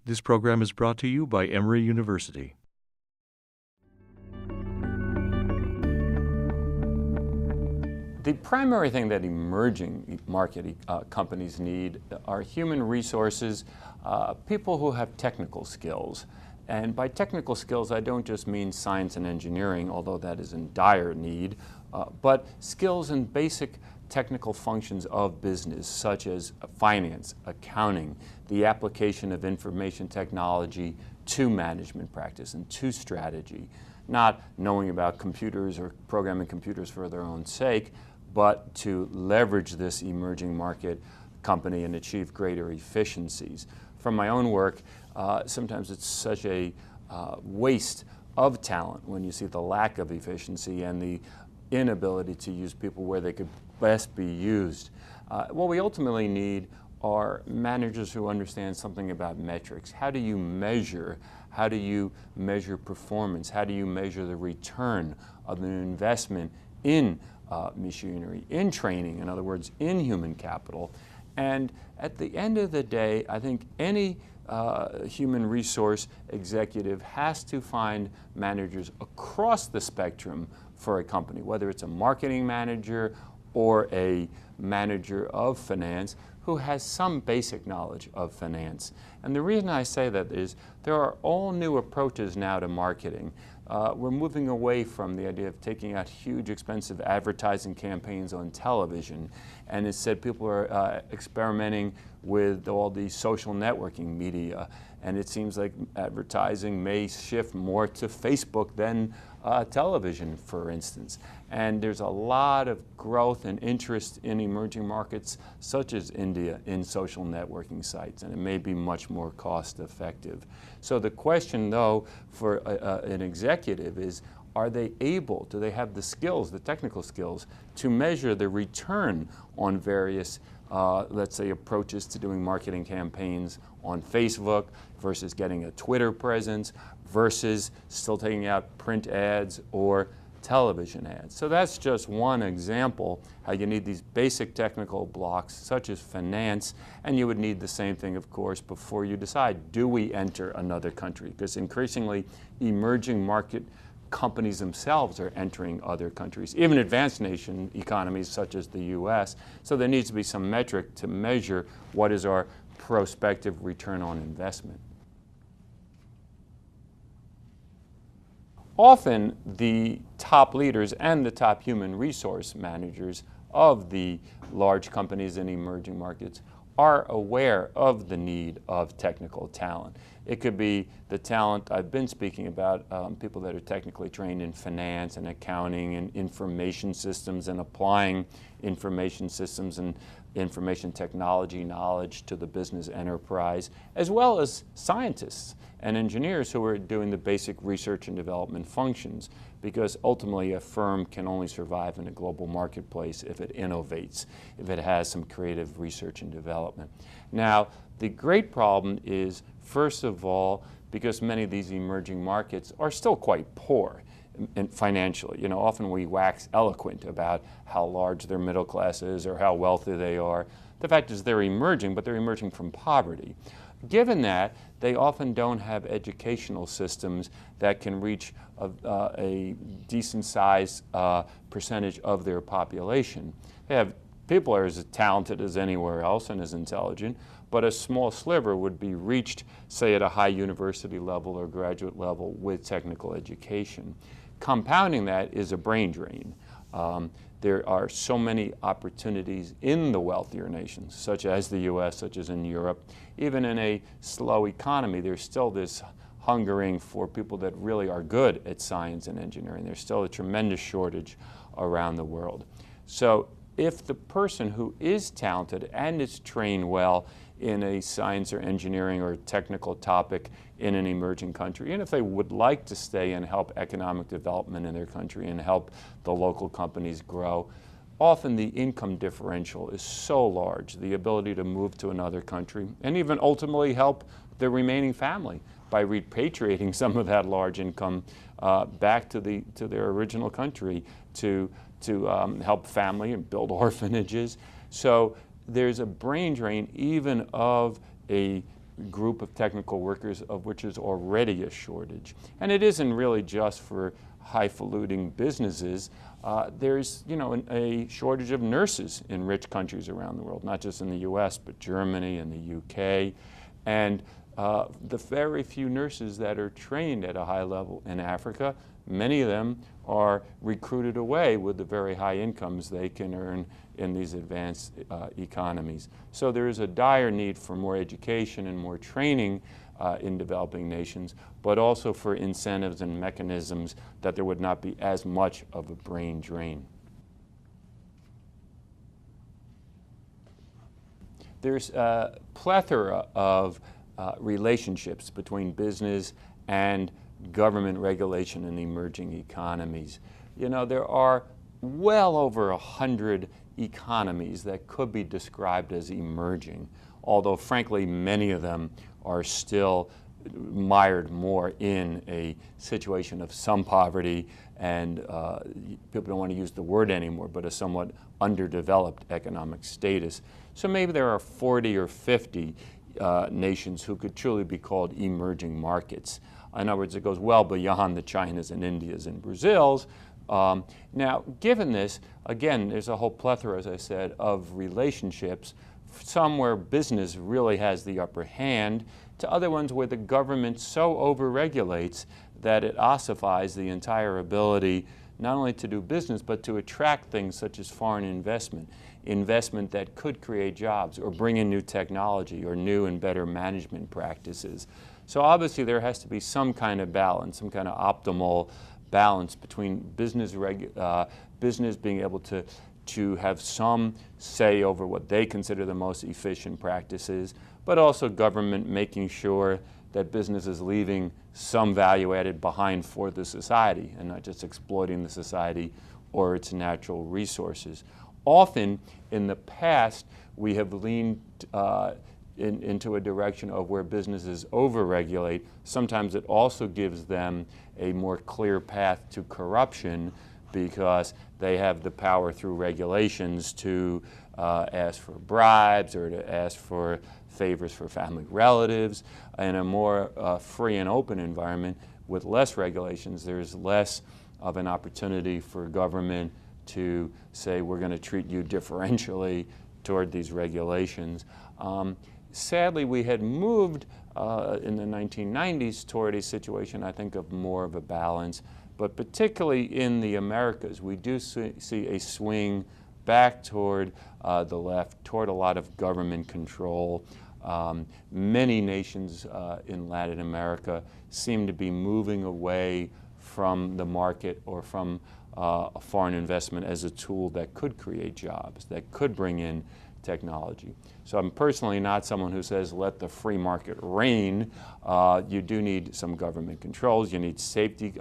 This program is brought to you by Emory University. The primary thing that emerging market companies need are human resources, people who have technical skills. And by technical skills, I don't just mean science and engineering, although that is in dire need, but skills in basic technical functions of business, such as finance, accounting, the application of information technology to management practice and to strategy. Not knowing about computers or programming computers for their own sake, but to leverage this emerging market company and achieve greater efficiencies. From my own work, sometimes it's such a waste of talent when you see the lack of efficiency and the inability to use people where they could best be used. What we ultimately need are managers who understand something about metrics. How do you measure? How do you measure performance? How do you measure the return of an investment in machinery, in training, in other words, in human capital? And at the end of the day, I think any human resource executive has to find managers across the spectrum for a company, whether it's a marketing manager or a manager of finance who has some basic knowledge of finance. And the reason I say that is there are all new approaches now to marketing. We're moving away from the idea of taking out huge, expensive advertising campaigns on television. And instead, people are experimenting with all these social networking media. And it seems like advertising may shift more to Facebook than television, for instance. And there's a lot of growth and interest in emerging markets, such as India, in social networking sites. And it may be much more cost effective. So the question, though, for an executive is, are they able, do they have the skills, the technical skills, to measure the return on various, let's say, approaches to doing marketing campaigns on Facebook versus getting a Twitter presence versus still taking out print ads or television ads. So that's just one example how you need these basic technical blocks such as finance, and you would need the same thing, of course, before you decide, do we enter another country? Because increasingly emerging market companies themselves are entering other countries, even advanced nation economies such as the US. So there needs to be some metric to measure what is our prospective return on investment. Often the top leaders and the top human resource managers of the large companies in emerging markets are aware of the need of technical talent. It could be the talent I've been speaking about, people that are technically trained in finance and accounting and information systems and applying information systems and information technology knowledge to the business enterprise, as well as scientists and engineers who are doing the basic research and development functions, because ultimately a firm can only survive in a global marketplace if it innovates, if it has some creative research and development. Now, the great problem is, first of all, because many of these emerging markets are still quite poor financially. You know, often we wax eloquent about how large their middle class is or how wealthy they are. The fact is they're emerging, but they're emerging from poverty. Given that, they often don't have educational systems that can reach a decent sized percentage of their population. They have people are as talented as anywhere else and as intelligent, but a small sliver would be reached, say, at a high university level or graduate level with technical education. Compounding that is a brain drain. There are so many opportunities in the wealthier nations, such as the US, such as in Europe. Even in a slow economy, there's still this hungering for people that really are good at science and engineering. There's still a tremendous shortage around the world. So if the person who is talented and is trained well in a science or engineering or technical topic in an emerging country, and if they would like to stay and help economic development in their country and help the local companies grow, often the income differential is so large, the ability to move to another country and even ultimately help the remaining family by repatriating some of that large income back to their original country to help family and build orphanages. So there's a brain drain even of a group of technical workers of which is already a shortage. And it isn't really just for highfalutin businesses. There's, a shortage of nurses in rich countries around the world, not just in the US, but Germany and the UK. And the very few nurses that are trained at a high level in Africa, many of them are recruited away with the very high incomes they can earn in these advanced economies. So there is a dire need for more education and more training in developing nations, but also for incentives and mechanisms that there would not be as much of a brain drain. There's a plethora of relationships between business and government regulation in emerging economies. There are well over 100 economies that could be described as emerging, although frankly many of them are still mired more in a situation of some poverty and people don't want to use the word anymore, but a somewhat underdeveloped economic status. So maybe there are 40 or 50 nations who could truly be called emerging markets. In other words, it goes well beyond the Chinas and Indias and Brazils. Now, given this, again, there's a whole plethora, as I said, of relationships, some where business really has the upper hand, to other ones where the government so overregulates that it ossifies the entire ability not only to do business, but to attract things such as foreign investment, investment that could create jobs or bring in new technology or new and better management practices. So obviously there has to be some kind of balance, some kind of optimal balance between business being able to have some say over what they consider the most efficient practices, but also government making sure that business is leaving some value added behind for the society and not just exploiting the society or its natural resources. Often in the past, we have leaned into a direction of where businesses overregulate. Sometimes it also gives them a more clear path to corruption because they have the power through regulations to ask for bribes or to ask for favors for family relatives. In a more free and open environment with less regulations, there's less of an opportunity for government to say we're going to treat you differentially toward these regulations. Sadly, we had moved in the 1990s toward a situation, I think, of more of a balance, but particularly in the Americas, we do see a swing back toward the left, toward a lot of government control. Many nations in Latin America seem to be moving away from the market or from foreign investment as a tool that could create jobs, that could bring in technology. So I'm personally not someone who says let the free market reign. You do need some government controls, you need safety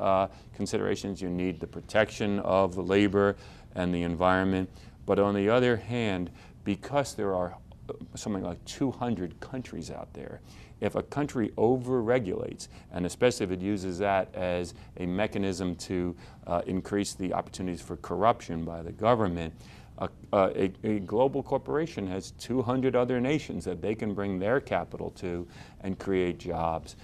considerations, you need the protection of the labor and the environment. But on the other hand, because there are something like 200 countries out there, if a country over-regulates, and especially if it uses that as a mechanism to increase the opportunities for corruption by the government, a global corporation has 200 other nations that they can bring their capital to and create jobs.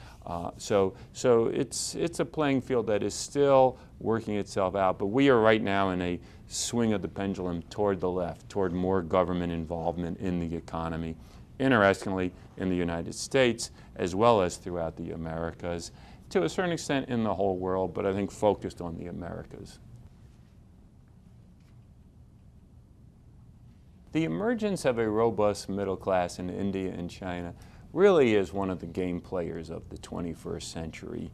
So it's a playing field that is still working itself out, but we are right now in a swing of the pendulum toward the left, toward more government involvement in the economy. Interestingly, in the United States, as well as throughout the Americas, to a certain extent in the whole world, but I think focused on the Americas. The emergence of a robust middle class in India and China really is one of the game players of the 21st century.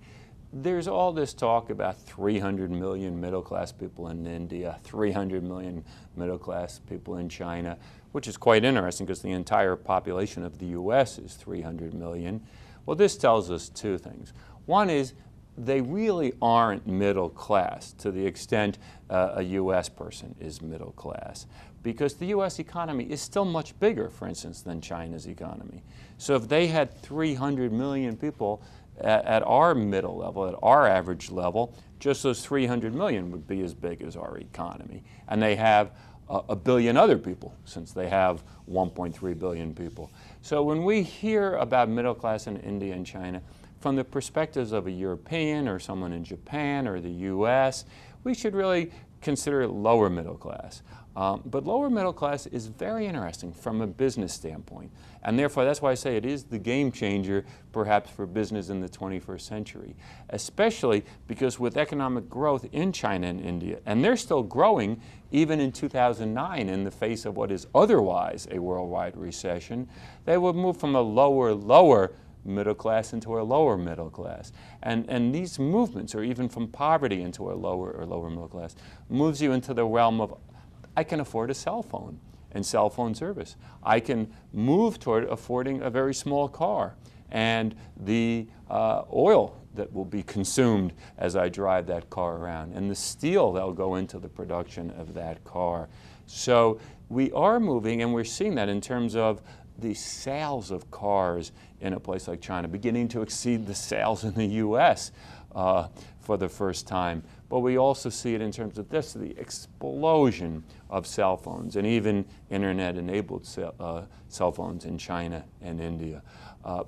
There's all this talk about 300 million middle-class people in India, 300 million middle-class people in China, which is quite interesting because the entire population of the U.S. is 300 million. Well, this tells us two things. One is they really aren't middle class to the extent a U.S. person is middle class, because the U.S. economy is still much bigger, for instance, than China's economy. So if they had 300 million people at our middle level, at our average level, just those 300 million would be as big as our economy. And they have a billion other people, since they have 1.3 billion people. So when we hear about middle class in India and China, from the perspectives of a European or someone in Japan or the US, we should really consider it lower middle class. But lower middle class is very interesting from a business standpoint. And therefore, that's why I say it is the game changer, perhaps, for business in the 21st century. Especially because with economic growth in China and India, and they're still growing even in 2009 in the face of what is otherwise a worldwide recession, they will move from a lower middle class into a lower middle class. And these movements, or even from poverty into a lower middle class, moves you into the realm of, I can afford a cell phone and cell phone service. I can move toward affording a very small car and the oil that will be consumed as I drive that car around, and the steel that will go into the production of that car. So we are moving, and we're seeing that in terms of the sales of cars in a place like China beginning to exceed the sales in the US for the first time. But we also see it in terms of this, the explosion of cell phones and even internet-enabled cell phones in China and India.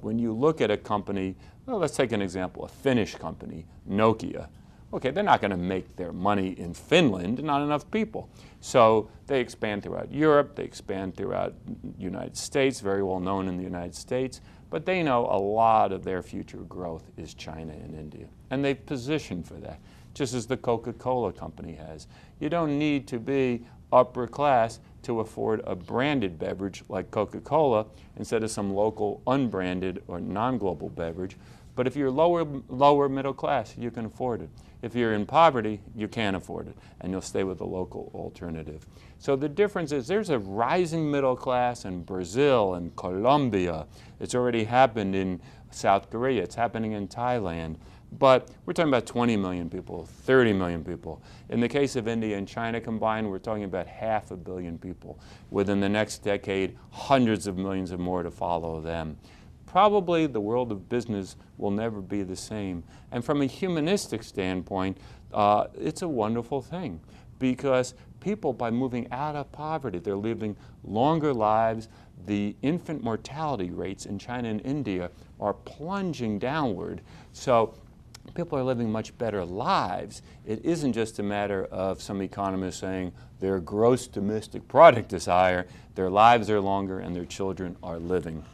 When you look at a company, well, let's take an example, a Finnish company, Nokia. Okay, they're not going to make their money in Finland, not enough people. So they expand throughout Europe, they expand throughout the United States, very well known in the United States, but they know a lot of their future growth is China and India. And they've positioned for that, just as the Coca-Cola company has. You don't need to be upper class to afford a branded beverage like Coca-Cola instead of some local unbranded or non-global beverage. But if you're lower middle class, you can afford it. If you're in poverty, you can't afford it, and you'll stay with the local alternative. So the difference is there's a rising middle class in Brazil and Colombia. It's already happened in South Korea. It's happening in Thailand. But we're talking about 20 million people, 30 million people. In the case of India and China combined, we're talking about 500 million people. Within the next decade, hundreds of millions of more to follow them. Probably the world of business will never be the same. And from a humanistic standpoint, it's a wonderful thing, because people, by moving out of poverty, they're living longer lives. The infant mortality rates in China and India are plunging downward. So people are living much better lives. It isn't just a matter of some economists saying their gross domestic product is higher, their lives are longer, and their children are living.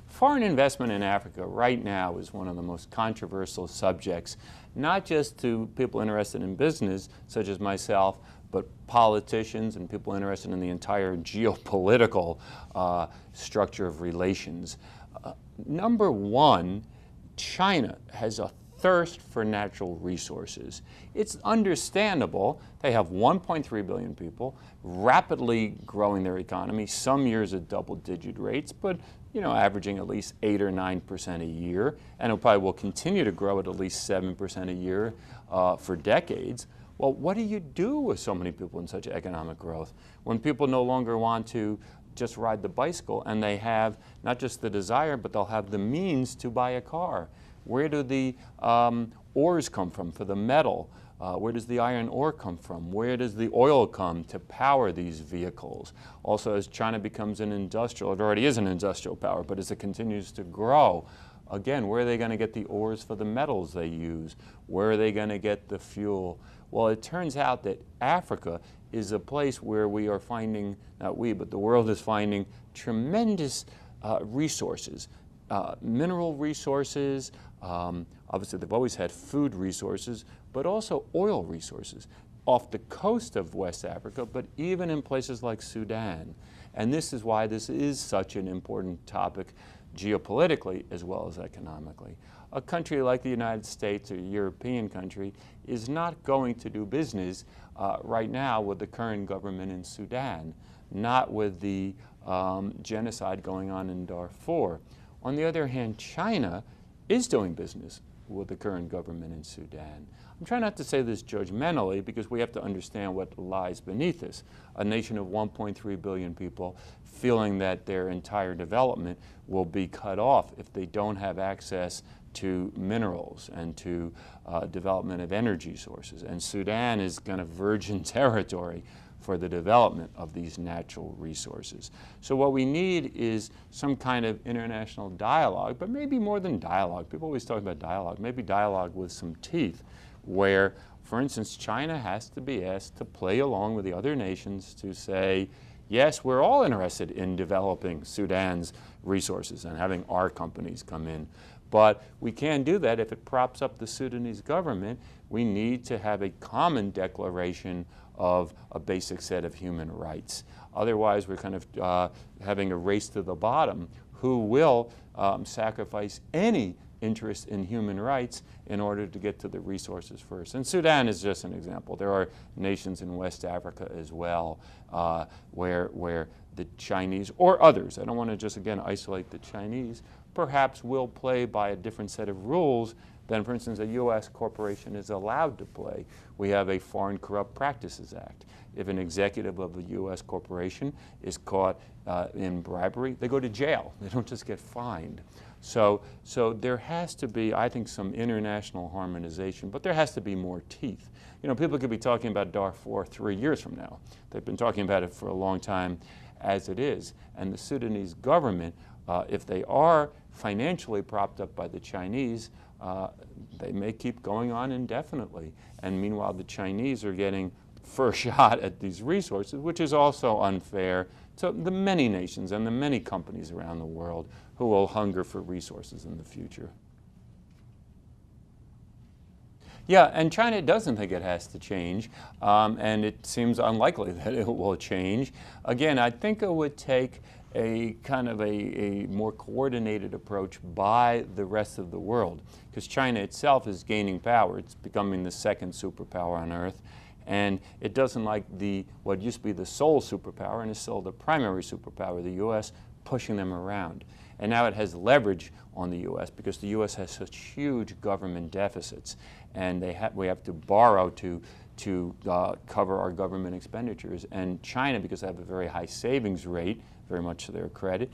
Foreign investment in Africa right now is one of the most controversial subjects, not just to people interested in business, such as myself, but politicians and people interested in the entire geopolitical structure of relations. Number one, China has a thirst for natural resources. It's understandable. They have 1.3 billion people, rapidly growing their economy, some years at double-digit rates, but averaging at least 8 or 9% a year, and it probably will continue to grow at least 7% a year for decades. Well, what do you do with so many people in such economic growth when people no longer want to just ride the bicycle and they have not just the desire, but they'll have the means to buy a car? Where do the ores come from for the metal? Where does the iron ore come from? Where does the oil come to power these vehicles? Also, as China becomes an industrial, it already is an industrial power, but as it continues to grow, again, where are they going to get the ores for the metals they use? Where are they going to get the fuel? Well, it turns out that Africa is a place where we are finding, not we, but the world is finding tremendous resources, mineral resources. Obviously, they've always had food resources, but also oil resources off the coast of West Africa, but even in places like Sudan. And this is why this is such an important topic geopolitically as well as economically. A country like the United States or a European country is not going to do business right now with the current government in Sudan, not with the genocide going on in Darfur. On the other hand, China is doing business with the current government in Sudan. I'm trying not to say this judgmentally, because we have to understand what lies beneath this. A nation of 1.3 billion people feeling that their entire development will be cut off if they don't have access to minerals and to development of energy sources. And Sudan is kind of virgin territory for the development of these natural resources. So what we need is some kind of international dialogue, but maybe more than dialogue. People always talk about dialogue, maybe dialogue with some teeth, where, for instance, China has to be asked to play along with the other nations to say, yes, we're all interested in developing Sudan's resources and having our companies come in. But we can't do that if it props up the Sudanese government. We need to have a common declaration of a basic set of human rights. Otherwise, we're kind of having a race to the bottom. Who will sacrifice any interest in human rights in order to get to the resources first? And Sudan is just an example. There are nations in West Africa as well where the Chinese, or others, I don't want to just again isolate the Chinese, perhaps will play by a different set of rules than, for instance, a U.S. corporation is allowed to play. We have a Foreign Corrupt Practices Act. If an executive of a U.S. corporation is caught in bribery, they go to jail. They don't just get fined. So there has to be, I think, some international harmonization, but there has to be more teeth. You know, people could be talking about Darfur 3 years from now. They've been talking about it for a long time as it is. And the Sudanese government, if they are financially propped up by the Chinese, they may keep going on indefinitely. And meanwhile, the Chinese are getting first shot at these resources, which is also unfair to the many nations and the many companies around the world who will hunger for resources in the future. Yeah, and China doesn't think it has to change, and it seems unlikely that it will change. Again, I think it would take a kind of a more coordinated approach by the rest of the world, because China itself is gaining power. It's becoming the second superpower on Earth, and it doesn't like what used to be the sole superpower and is still the primary superpower, the U.S., pushing them around. And now it has leverage on the U.S. because the U.S. has such huge government deficits, and we have to borrow to cover our government expenditures. And China, because they have a very high savings rate, very much to their credit,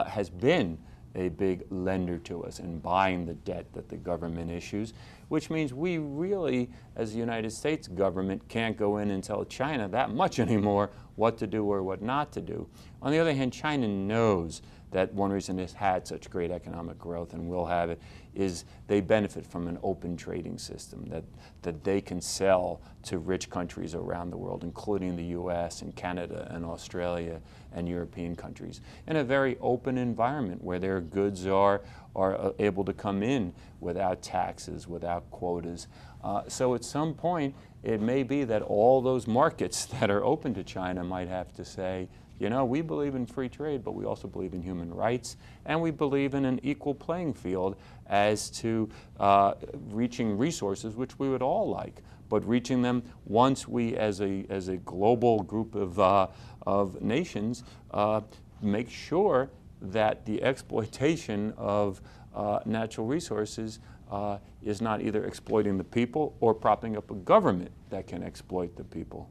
has been a big lender to us in buying the debt that the government issues, which means we really, as the United States government, can't go in and tell China that much anymore what to do or what not to do. On the other hand, China knows that one reason it's had such great economic growth and will have it is they benefit from an open trading system that they can sell to rich countries around the world, including the U.S. and Canada and Australia and European countries, in a very open environment where their goods are able to come in without taxes, without quotas. So at some point, it may be that all those markets that are open to China might have to say, you know, we believe in free trade, but we also believe in human rights, and we believe in an equal playing field as to reaching resources, which we would all like, but reaching them once we, as a global group of nations, make sure that the exploitation of natural resources is not either exploiting the people or propping up a government that can exploit the people.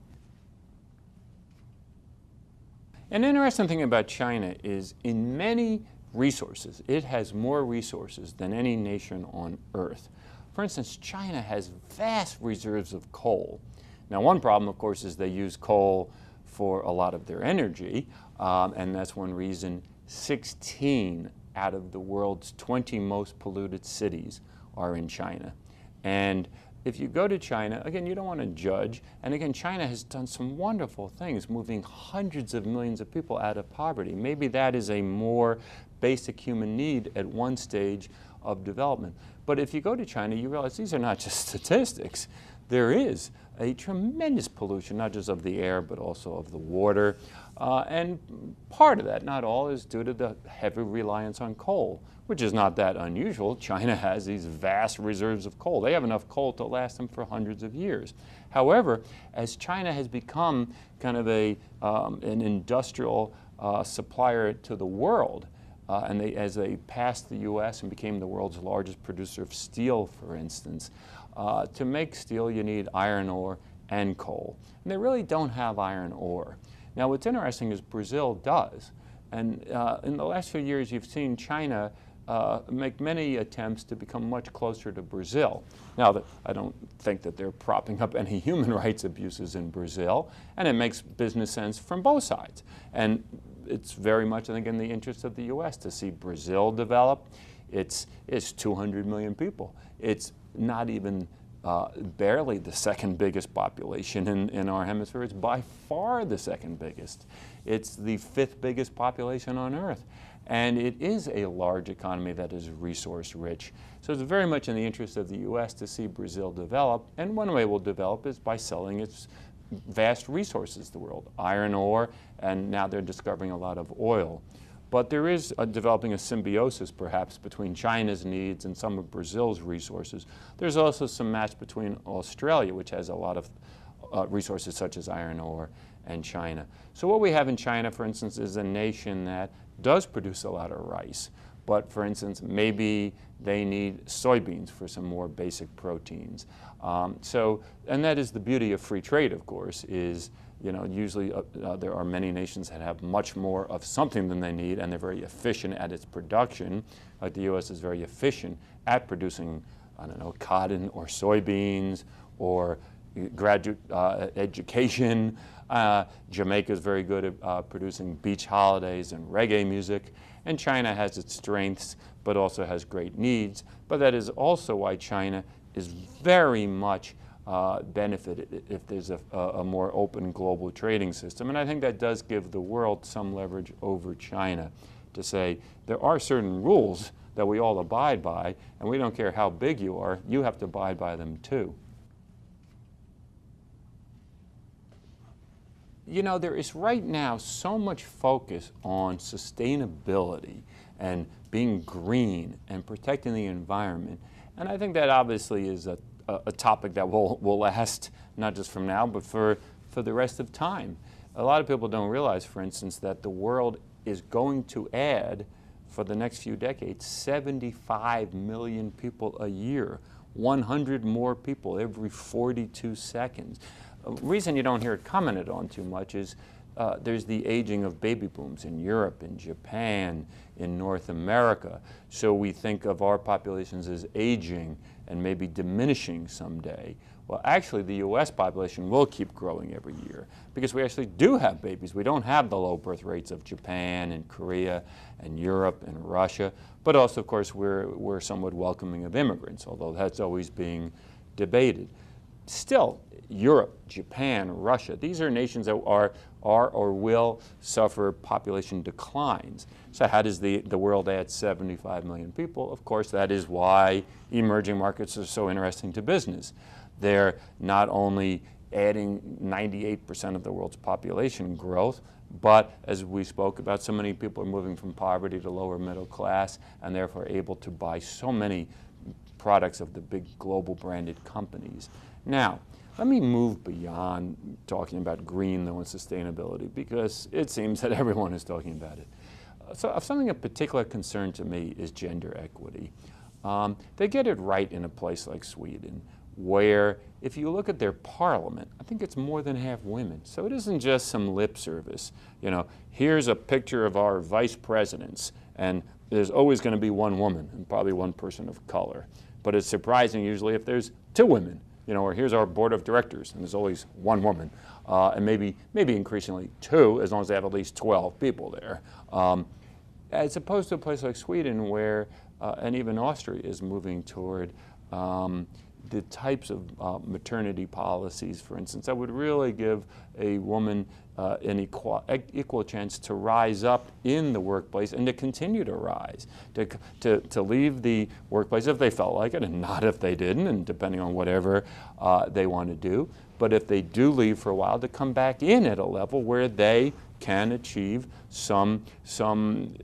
An interesting thing about China is in many resources, it has more resources than any nation on Earth. For instance, China has vast reserves of coal. Now, one problem, of course, is they use coal for a lot of their energy, and that's one reason 16 out of the world's 20 most polluted cities are in China. And if you go to China, again, you don't want to judge. And again, China has done some wonderful things, moving hundreds of millions of people out of poverty. Maybe that is a more basic human need at one stage of development. But if you go to China, you realize these are not just statistics. There is a tremendous pollution, not just of the air, but also of the water. And part of that, not all, is due to the heavy reliance on coal, which is not that unusual. China has these vast reserves of coal. They have enough coal to last them for hundreds of years. However, as China has become kind of an industrial supplier to the world, and as they passed the U.S. and became the world's largest producer of steel, for instance, to make steel you need iron ore and coal. And they really don't have iron ore. Now, what's interesting is Brazil does. And in the last few years, you've seen China make many attempts to become much closer to Brazil. Now, I don't think that they're propping up any human rights abuses in Brazil, and it makes business sense from both sides. And it's very much, I think, in the interest of the U.S. to see Brazil develop. It's 200 million people. It's not even barely the second biggest population in our hemisphere. It's by far the second biggest. It's the fifth biggest population on Earth. And it is a large economy that is resource rich. So it's very much in the interest of the U.S. to see Brazil develop. And one way it will develop is by selling its vast resources to the world, iron ore, and now they're discovering a lot of oil. But there is developing a symbiosis, perhaps, between China's needs and some of Brazil's resources. There's also some match between Australia, which has a lot of resources such as iron ore, and China. So what we have in China, for instance, is a nation that does produce a lot of rice. But, for instance, maybe they need soybeans for some more basic proteins. And that is the beauty of free trade, of course, is usually there are many nations that have much more of something than they need, and they're very efficient at its production. Like the U.S. is very efficient at producing, I don't know, cotton or soybeans or graduate education. Jamaica is very good at producing beach holidays and reggae music. And China has its strengths, but also has great needs. But that is also why China is very much benefited if there's a more open global trading system. And I think that does give the world some leverage over China to say there are certain rules that we all abide by, and we don't care how big you are, you have to abide by them too. There is right now so much focus on sustainability and being green and protecting the environment. And I think that obviously is a topic that will last not just from now, but for the rest of time. A lot of people don't realize, for instance, that the world is going to add, for the next few decades, 75 million people a year, 100 more people every 42 seconds. The reason you don't hear it commented on too much is there's the aging of baby booms in Europe, in Japan, in North America. So we think of our populations as aging and maybe diminishing someday. Well, actually, the U.S. population will keep growing every year because we actually do have babies. We don't have the low birth rates of Japan and Korea and Europe and Russia, but also, of course, we're somewhat welcoming of immigrants, although that's always being debated. Still, Europe, Japan, Russia, these are nations that are or will suffer population declines. So how does the world add 75 million people? Of course, that is why emerging markets are so interesting to business. They're not only adding 98% of the world's population growth, but as we spoke about, so many people are moving from poverty to lower middle class and therefore able to buy so many products of the big global branded companies. Now, let me move beyond talking about green, though, and sustainability, because it seems that everyone is talking about it. So something of particular concern to me is gender equity. They get it right in a place like Sweden, where if you look at their parliament, I think it's more than half women. So it isn't just some lip service. Here's a picture of our vice presidents, and there's always going to be one woman and probably one person of color. But it's surprising usually if there's two women. Or here's our board of directors, and there's always one woman, and maybe increasingly two, as long as they have at least 12 people there. As opposed to a place like Sweden, where, and even Austria is moving toward the types of maternity policies, for instance, that would really give a woman an equal chance to rise up in the workplace and to continue to rise, to leave the workplace if they felt like it and not if they didn't, and depending on whatever they want to do. But if they do leave for a while, to come back in at a level where they can achieve some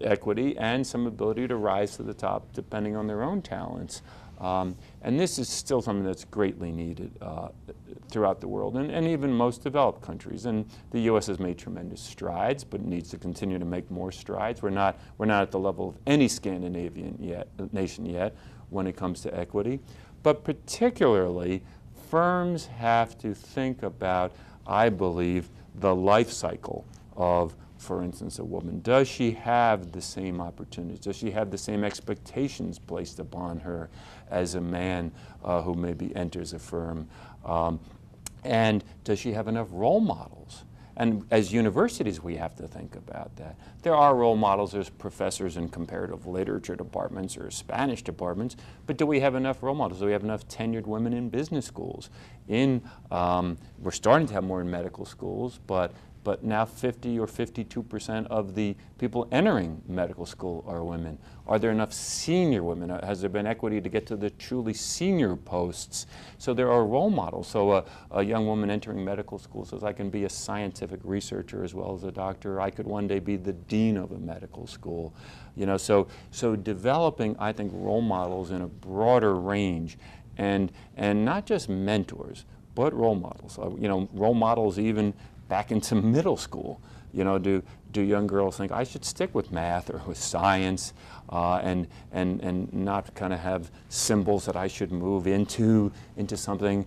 equity and some ability to rise to the top depending on their own talents. And this is still something that's greatly needed throughout the world and even most developed countries. And the U.S. has made tremendous strides, but needs to continue to make more strides. We're not at the level of any Scandinavian nation yet when it comes to equity. But particularly, firms have to think about, I believe, the life cycle of for instance, a woman? Does she have the same opportunities? Does she have the same expectations placed upon her as a man who maybe enters a firm? And does she have enough role models? And as universities, we have to think about that. There are role models as professors in comparative literature departments or Spanish departments, but do we have enough role models? Do we have enough tenured women in business schools? We're starting to have more in medical schools, but now 50 or 52% of the people entering medical school are women. Are there enough senior women? Has there been equity to get to the truly senior posts? So there are role models. So a young woman entering medical school says, I can be a scientific researcher as well as a doctor. I could one day be the dean of a medical school. So developing, I think, role models in a broader range, and not just mentors, but role models. Role models even back into middle school. Do young girls think I should stick with math or with science and not kind of have symbols that I should move into something?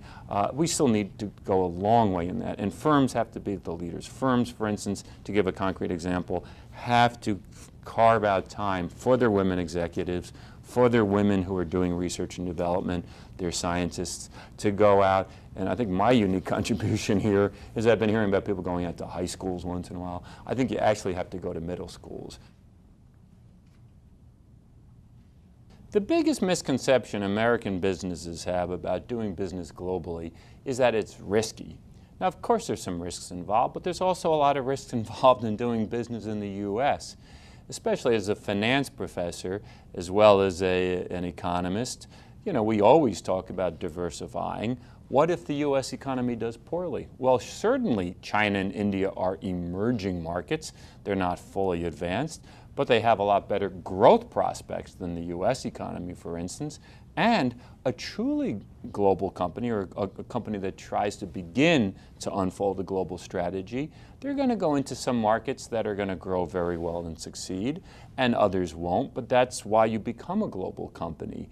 We still need to go a long way in that, and firms have to be the leaders. Firms, for instance, to give a concrete example, have to carve out time for their women executives, for their women who are doing research and development, their scientists, to go out. And I think my unique contribution here is I've been hearing about people going out to high schools once in a while. I think you actually have to go to middle schools. The biggest misconception American businesses have about doing business globally is that it's risky. Now, of course, there's some risks involved, but there's also a lot of risks involved in doing business in the U.S., especially as a finance professor as well as an economist. We always talk about diversifying. What if the U.S. economy does poorly? Well, certainly China and India are emerging markets. They're not fully advanced, but they have a lot better growth prospects than the U.S. economy, for instance. And a truly global company, or a company that tries to begin to unfold a global strategy, they're going to go into some markets that are going to grow very well and succeed, and others won't, but that's why you become a global company.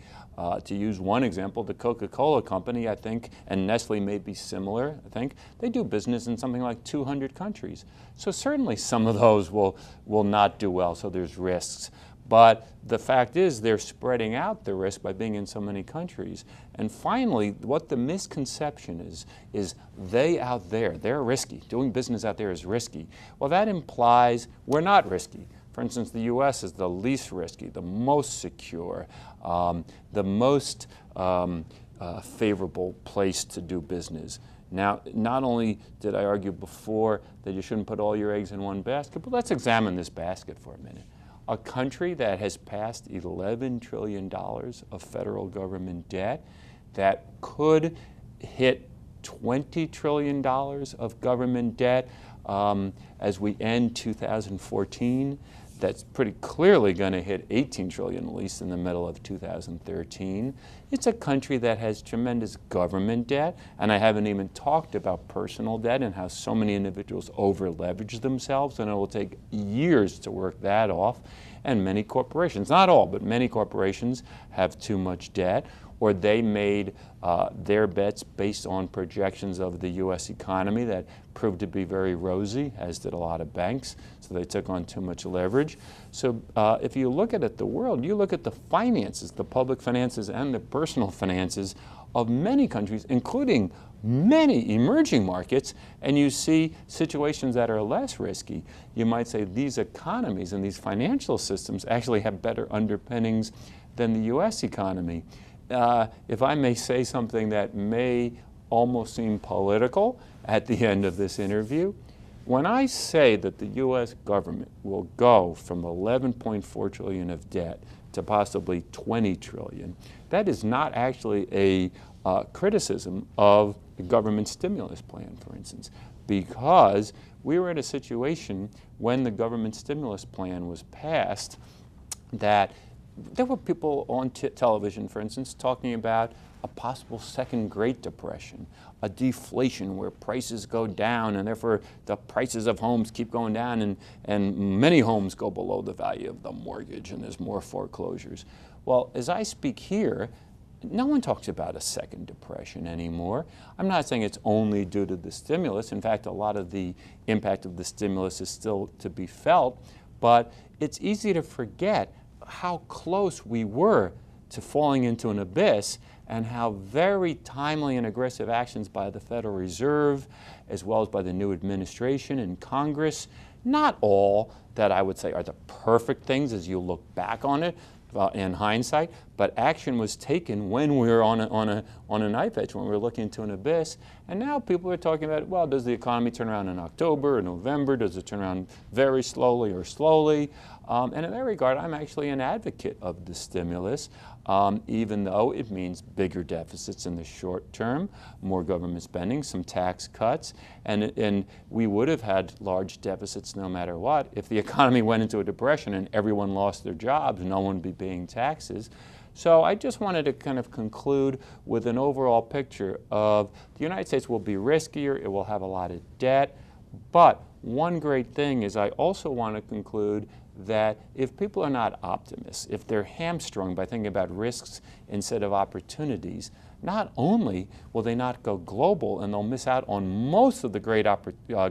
To use one example, the Coca-Cola company, I think, and Nestle may be similar, I think, they do business in something like 200 countries. So certainly some of those will not do well, so there's risks. But the fact is they're spreading out the risk by being in so many countries. And finally, what the misconception is they out there, they're risky. Doing business out there is risky. Well, that implies we're not risky. For instance, the U.S. is the least risky, the most secure, the most favorable place to do business. Now, not only did I argue before that you shouldn't put all your eggs in one basket, but let's examine this basket for a minute. A country that has passed $11 trillion of federal government debt, that could hit $20 trillion of government debt as we end 2014, that's pretty clearly going to hit 18 trillion, at least in the middle of 2013. It's a country that has tremendous government debt, and I haven't even talked about personal debt and how so many individuals over-leverage themselves, and it will take years to work that off. And many corporations, not all, but many corporations have too much debt, or they made their bets based on projections of the U.S. economy that proved to be very rosy, as did a lot of banks, so they took on too much leverage. So if you look at the world, you look at the finances, the public finances and the personal finances of many countries, including many emerging markets, and you see situations that are less risky. You might say these economies and these financial systems actually have better underpinnings than the U.S. economy. If I may say something that may almost seem political at the end of this interview, when I say that the U.S. government will go from 11.4 trillion of debt to possibly 20 trillion, that is not actually a criticism of the government stimulus plan, for instance, because we were in a situation when the government stimulus plan was passed that there were people on television, for instance, talking about a possible second Great Depression, a deflation where prices go down and therefore the prices of homes keep going down and many homes go below the value of the mortgage and there's more foreclosures. Well, as I speak here, no one talks about a second depression anymore. I'm not saying it's only due to the stimulus. In fact, a lot of the impact of the stimulus is still to be felt, but it's easy to forget how close we were to falling into an abyss, and how very timely and aggressive actions by the Federal Reserve, as well as by the new administration and Congress, not all that I would say are the perfect things as you look back on it in hindsight, but action was taken when we were on a knife edge, when we were looking into an abyss. And now people are talking about, well, does the economy turn around in October or November? Does it turn around very slowly or slowly? And in that regard, I'm actually an advocate of the stimulus, even though it means bigger deficits in the short term, more government spending, some tax cuts, and we would have had large deficits no matter what. If the economy went into a depression and everyone lost their jobs, no one would be paying taxes. So I just wanted to kind of conclude with an overall picture of the United States will be riskier, it will have a lot of debt, but one great thing is I also want to conclude that if people are not optimists, if they're hamstrung by thinking about risks instead of opportunities, not only will they not go global and they'll miss out on most of the great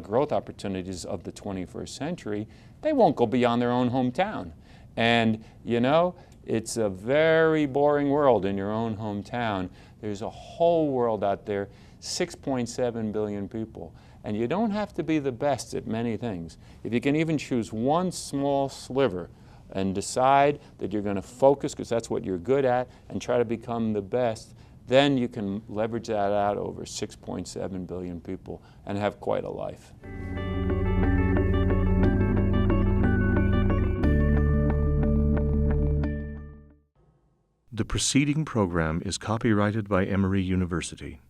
growth opportunities of the 21st century, they won't go beyond their own hometown. And, you know, it's a very boring world in your own hometown. There's a whole world out there, 6.7 billion people. And you don't have to be the best at many things. If you can even choose one small sliver and decide that you're going to focus, because that's what you're good at, and try to become the best, then you can leverage that out over 6.7 billion people and have quite a life. The preceding program is copyrighted by Emory University.